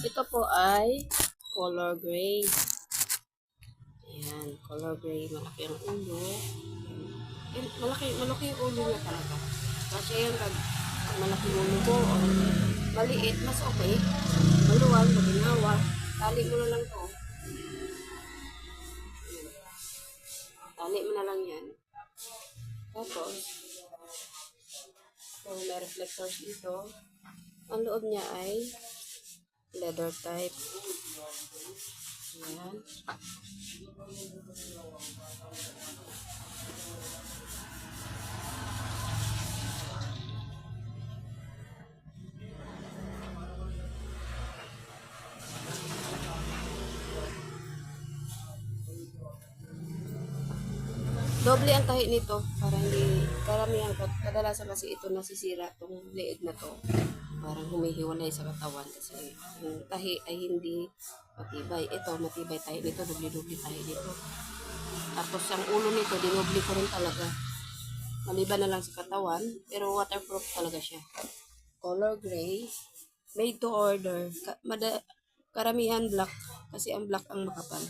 Ito po ay color gray. Ayan, color gray. Malaki ang ulo. Malaki yung ulo niya talaga. Kasi yung malaki yung ulo mo o maliit, mas okay. Maluwag, maginawa. Tali mo na lang to. Tali mo na lang yan. Tapos, so may reflectors dito. Ang loob niya ay leather type. Ayan. Doble ang tahi nito para hindi karamihan kadalasan kasi ito nasisira tong leeg na to. Parang humihiwalay sa katawan kasi yung tahi ay hindi matibay. Ito matibay tahi nito, doble-doble tahi nito. Tapos ang ulo nito dinoble ko rin talaga. Maliban na lang sa katawan, pero waterproof talaga siya. Color gray, made to order. Karamihan black kasi ang black ang makapal.